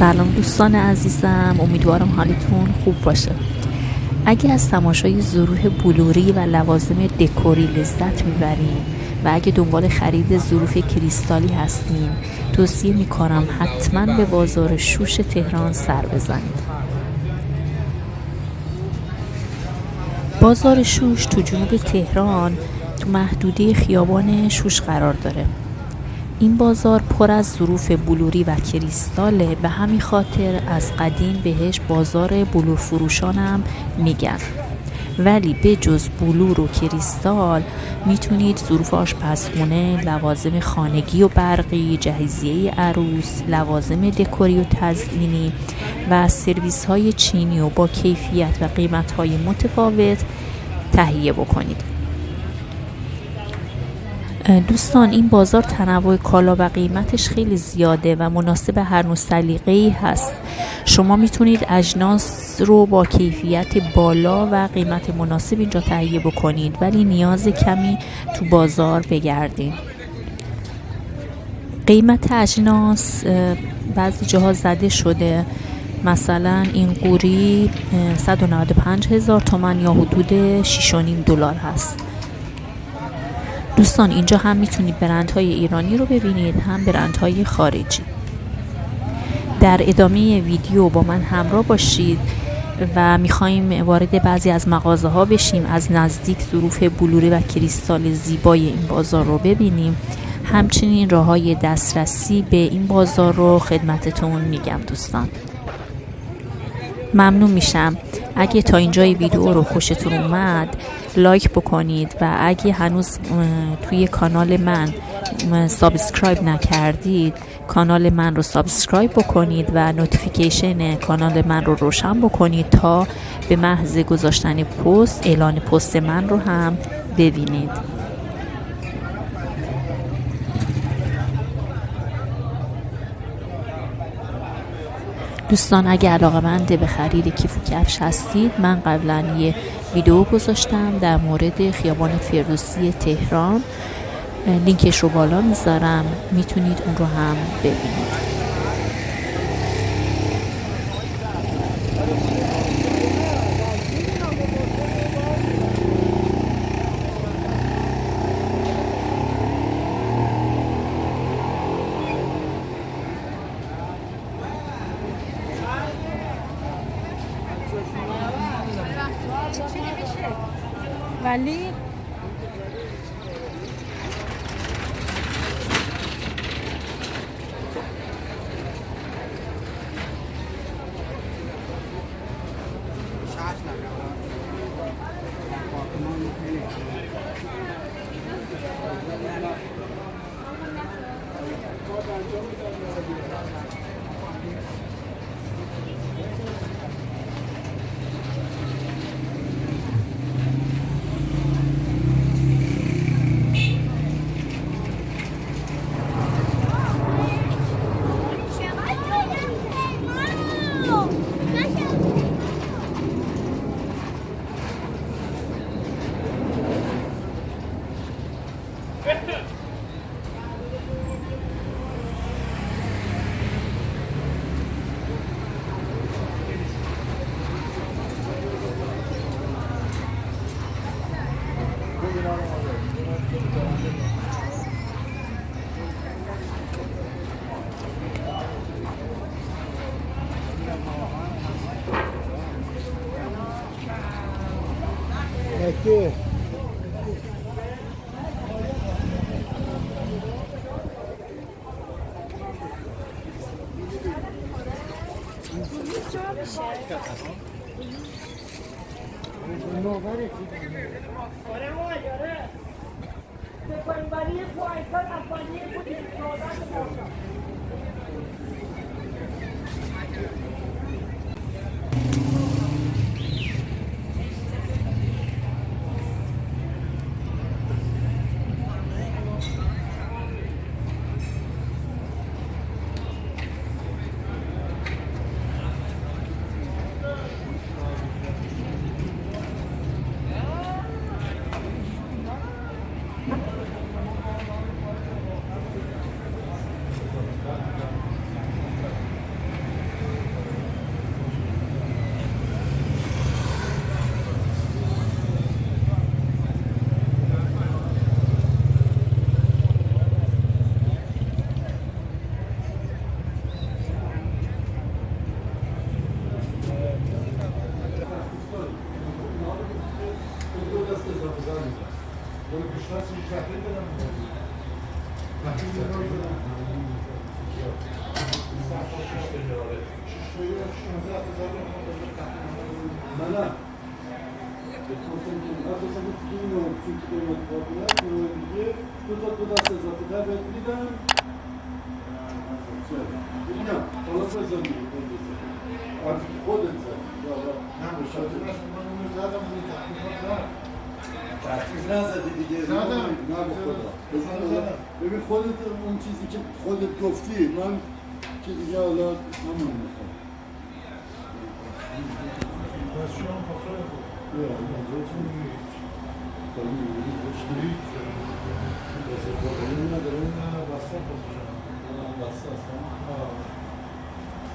سلام دوستان عزیزم، امیدوارم حالتون خوب باشه. اگه از تماشای ظروف بلوری و لوازم دکوری لذت میبرین و اگه دنبال خرید ظروف کریستالی هستین، توصیه میکنم حتما به بازار شوش تهران سر بزنید. بازار شوش تو جنوب تهران تو محدوده خیابان شوش قرار داره. این بازار پر از ظروف بلوری و کریستاله، به همین خاطر از قدیم بهش بازار بلور فروشان هم میگن. ولی به جز بلور و کریستال میتونید ظروف آشپزخونه، لوازم خانگی و برقی، جهیزیه عروس، لوازم دکوری و تزئینی و سرویس های چینی و با کیفیت و قیمت های متفاوت تهیه بکنید. دوستان، این بازار تنوع کالا و قیمتش خیلی زیاده و مناسب هر نوع سلیقه‌ای هست. شما میتونید اجناس رو با کیفیت بالا و قیمت مناسب اینجا تهیه بکنید، ولی نیاز کمی تو بازار بگردین. قیمت اجناس بعضی جاها زده شده، مثلا این قوری 195,000 تومان یا حدود 6.5 دلار هست. دوستان، اینجا هم میتونید برندهای ایرانی رو ببینید، هم برندهای خارجی. در ادامه ویدیو با من همراه باشید و میخوایم وارد بعضی از مغازه ها بشیم، از نزدیک ظروف بلوری و کریستال زیبای این بازار رو ببینیم. همچنین راههای دسترسی به این بازار رو خدمتتون میگم. دوستان، ممنون میشم اگه تا اینجای ویدیو رو خوشتون اومد لایک بکنید و اگه هنوز توی کانال من سابسکرایب نکردید کانال من رو سابسکرایب بکنید و نوتیفیکیشن کانال من رو روشن بکنید تا به محض گذاشتن پست اعلان پست من رو هم ببینید. دوستان، اگه علاقه‌مند به خرید کیف و کفش هستید، من قبلا یه ویدیو گذاشتم در مورد خیابان فردوسی تهران، لینکش رو بالا میذارم، میتونید اون رو هم ببینید. ولی Aqui. تحقیق نزدی دیگه زدم نه بخدا ببین خودت اون چیزی که خودت گفتی من که دیگه حالا همون میخوام بس شما پاسه بود نه نظرتون کنیم میگویی بشتری بس باقی نداره نه بسته پاسه شما بسته هستم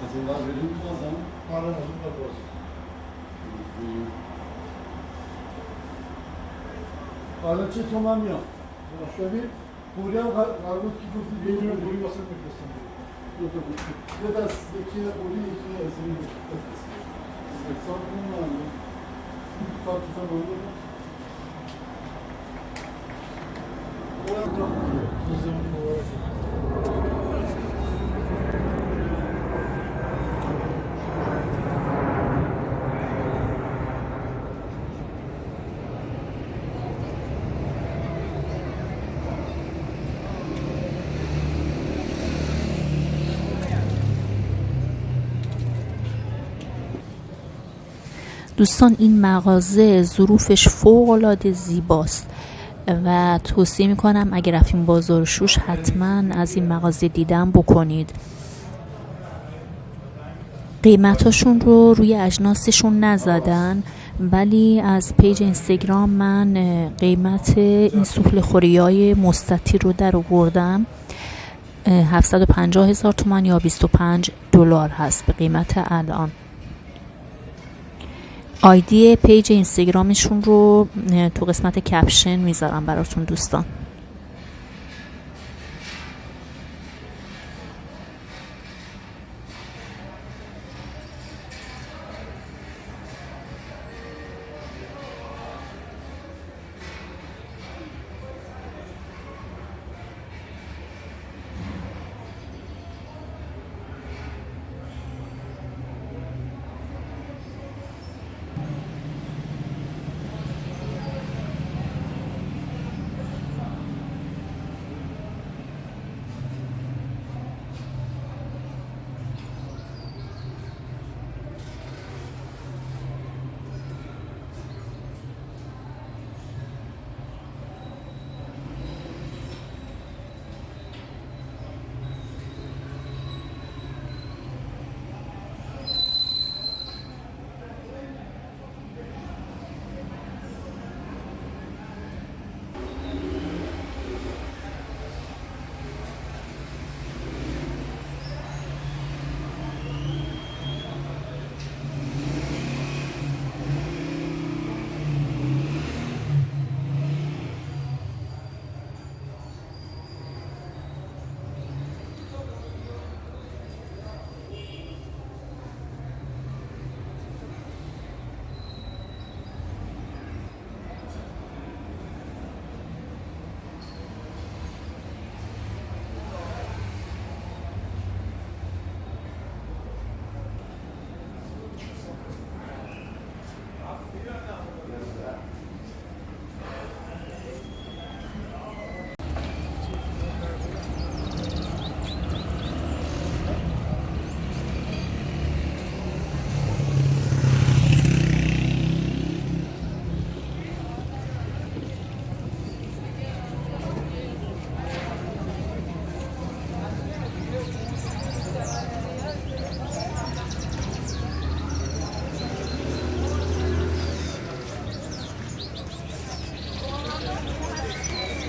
از اون بر بریم بازم آره از اون بر بازم حالا چه تومن میام؟ ببین پوری هم قرار بود که گفتی یه جور پوری واسه میفرستم دو تا پوری یه دست یکی پوری یکی از این بفرستم حساب کنم کارتشو رو بگم دوستان این مغازه ظروفش فوق‌العاده زیباست و توصیه میکنم اگر رفتین بازار شوش حتما از این مغازه دیدن بکنید. قیمتاشون رو روی اجناسشون نزدن ولی از پیج اینستاگرام من قیمت این سوفله خوریای مستطیل رو در آوردم 750,000 تومان یا $25 هست به قیمت الان. آیدی پیج اینستاگرامشون رو تو قسمت کپشن میذارم براتون دوستان.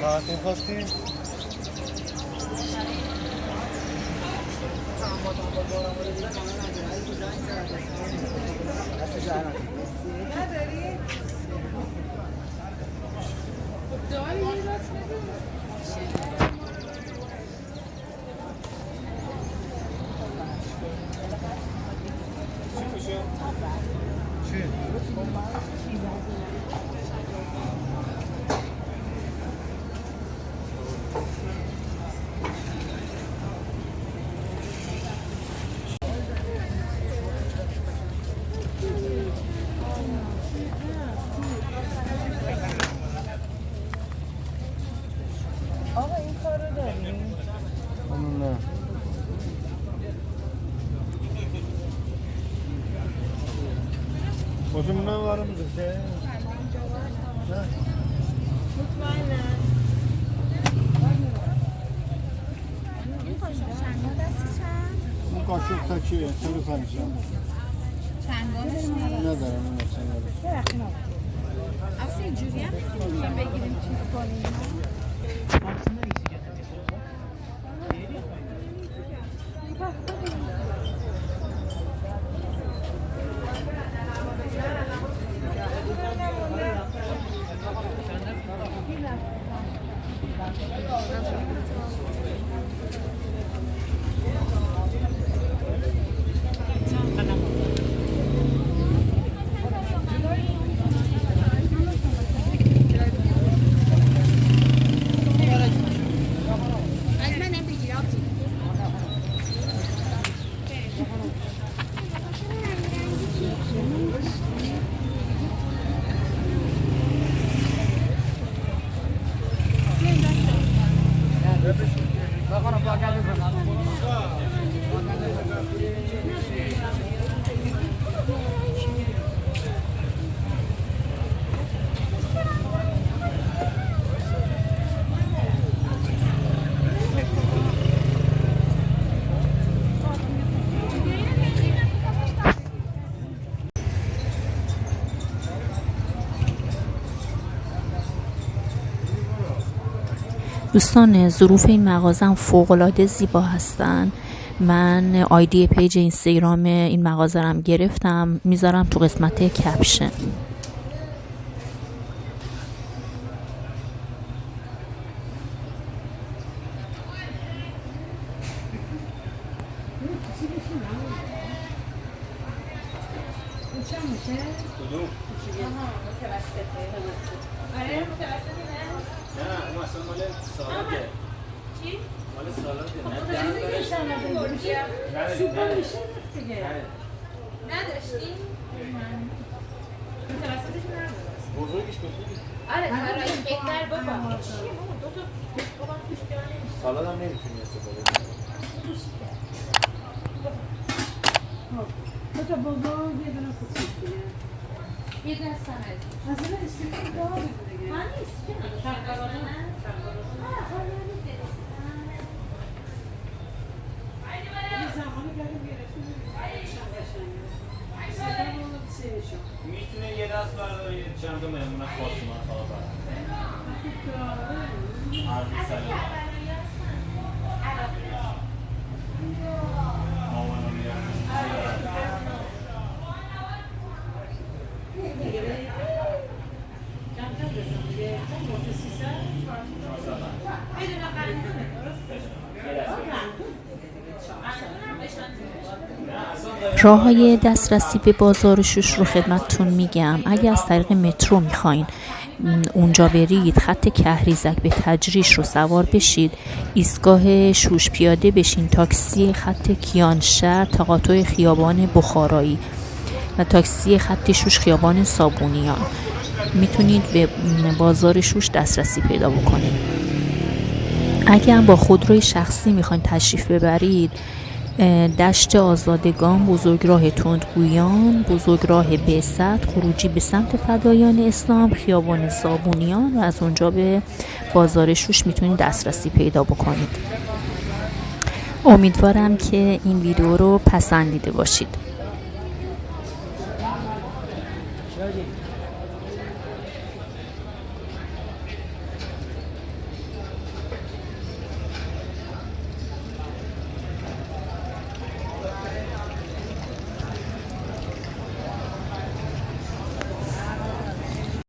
ساعتی خواستی؟ Uzunluğuna var mı? اون قاشق تا چیه؟ چلو پنجه چنگالش نیست ندارم اون چنگالش اصلا اینجوری هم میتونیم بگیریم چیز کنیم دوستان، ظروف این مغازه فوق‌العاده زیبا هستن. من آیدی پیج اینستاگرام این مغازه رو گرفتم، میذارم تو قسمت کپشن. نداشتیم؟ متوسطش نداشتیم بزرگش بزرگی؟ آره برای بهتر بابا چیه ماما دو تا بابا توش جا نمیشه سالاد هم نمیتونی استفاده کنی دو تا بزرگ یه دونه کوچیک دیگه یه دست سمت مثلا استیکی دار دیگه من نیست که شنگارانه نه یه زمانی گردیم گرفتیم نمیشن قشنگه سکر اونو سیرشون میتونه یه دست برای چند تا مهمون خاصی من خواه عربی سلام مامانا راه‌های دسترسی به بازار شوش رو خدمتتون میگم. اگه از طریق مترو میخواین اونجا برید، خط کهریزک به تجریش رو سوار بشید، ایستگاه شوش پیاده بشین، تاکسی خط کیانشهر تقاطع خیابان بخارایی و تاکسی خط شوش خیابان صابونیان میتونید به بازار شوش دسترسی پیدا بکنید. اگه هم با خودروی شخصی میخواین تشریف ببرید، دشت آزادگان، بزرگراه تندگویان، بزرگراه بعثت، خروجی به سمت فدایان اسلام، خیابان صابونیان و از اونجا به بازار شوش میتونید دسترسی پیدا بکنید. امیدوارم که این ویدیو رو پسندیده باشید.